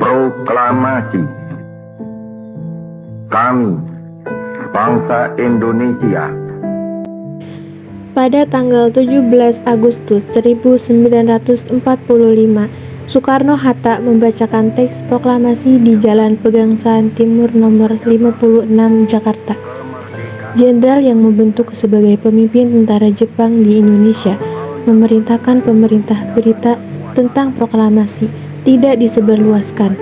Proklamasi. Kami, bangsa Indonesia. Pada tanggal 17 Agustus 1945, Soekarno-Hatta membacakan teks proklamasi di Jalan Pegangsaan Timur nomor 56 Jakarta. Jenderal yang membentuk sebagai pemimpin tentara Jepang di Indonesia memerintahkan pemerintah berita tentang proklamasi tidak disebarluaskan.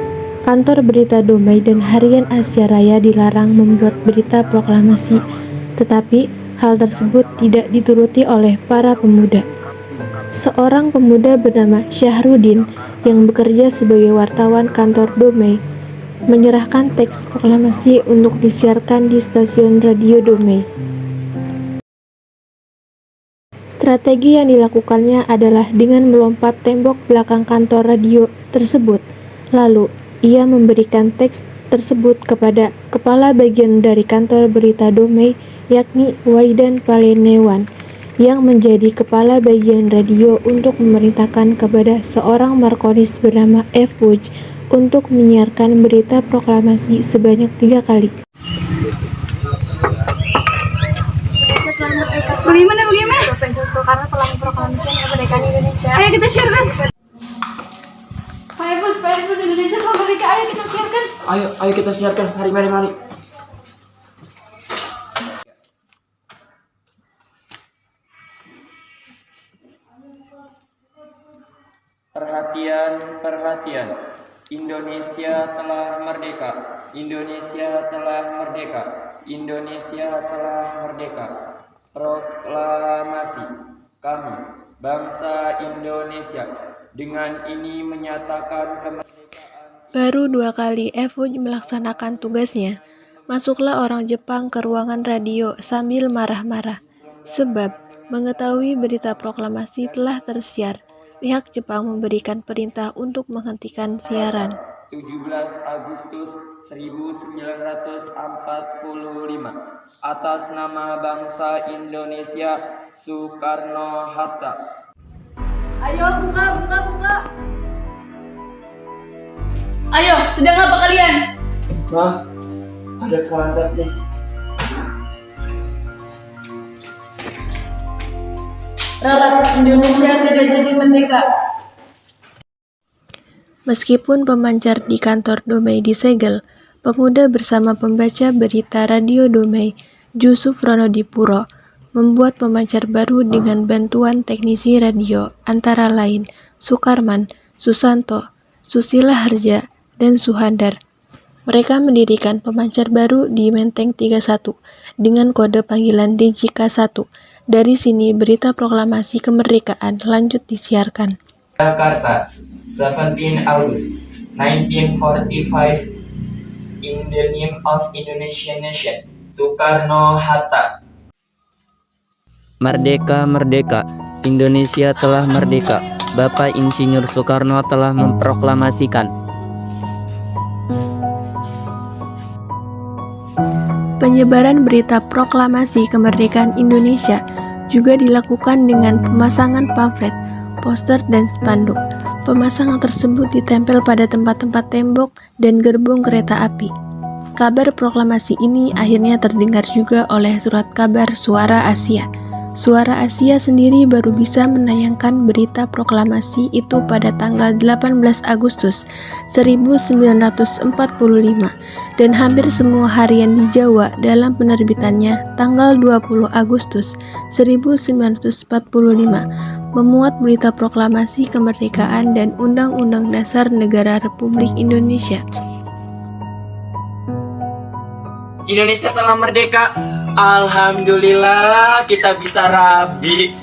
Kantor berita Domai dan Harian Asia Raya dilarang membuat berita proklamasi, tetapi hal tersebut tidak dituruti oleh para pemuda. Seorang pemuda bernama Syahrudin yang bekerja sebagai wartawan kantor Domai menyerahkan teks proklamasi untuk disiarkan di stasiun radio Domai. Strategi yang dilakukannya adalah dengan melompat tembok belakang kantor radio tersebut. Lalu, ia memberikan teks tersebut kepada kepala bagian dari kantor berita Domai, yakni Waidan Palenewan, yang menjadi kepala bagian radio untuk memerintahkan kepada seorang markonis bernama F. Wuj untuk menyiarkan berita proklamasi sebanyak 3 kali. Bagaimana? Soekarno telah memproklamasikan kemerdekaan Indonesia. Ayo kita siarkan. Pak Efus, Indonesia telah merdeka. Ayo kita siarkan. Ayo kita siarkan. Mari. Perhatian. Indonesia telah merdeka. Indonesia telah merdeka. Proklamasi. Kami, bangsa Indonesia, dengan ini menyatakan kemerdekaan. Baru 2 kali F. Wuj melaksanakan tugasnya, masuklah orang Jepang ke ruangan radio sambil marah-marah. Sebab mengetahui berita proklamasi telah tersiar, pihak Jepang memberikan perintah untuk menghentikan siaran. 17 Agustus 1945 atas nama bangsa Indonesia, Soekarno-Hatta. Ayo buka. Ayo, sedang apa kalian? Ma, ada kesalahan teknis. Rakyat Indonesia tidak jadi merdeka. Meskipun pemancar di kantor Domai disegel, pemuda bersama pembaca berita radio Domai, Jusuf Ronodipuro, membuat pemancar baru dengan bantuan teknisi radio antara lain Sukarman, Susanto, Susila Harja, dan Suhandar. Mereka mendirikan pemancar baru di Menteng 31 dengan kode panggilan DJK1. Dari sini berita proklamasi kemerdekaan lanjut disiarkan. Jakarta, 17 August 1945. In the name of Indonesian nation, Soekarno-Hatta. Merdeka, Indonesia telah merdeka. Bapak Insinyur Soekarno telah memproklamasikan. Penyebaran berita proklamasi kemerdekaan Indonesia juga dilakukan dengan pemasangan pamflet, poster, dan spanduk. Pemasangan tersebut ditempel pada tempat-tempat tembok dan gerbong kereta api. Kabar proklamasi ini akhirnya terdengar juga oleh surat kabar Suara Asia. Suara Asia sendiri baru bisa menayangkan berita proklamasi itu pada tanggal 18 Agustus 1945 dan hampir semua harian di Jawa dalam penerbitannya tanggal 20 Agustus 1945 memuat berita proklamasi kemerdekaan dan Undang-Undang Dasar Negara Republik Indonesia. Indonesia telah merdeka. Alhamdulillah kita bisa rabi.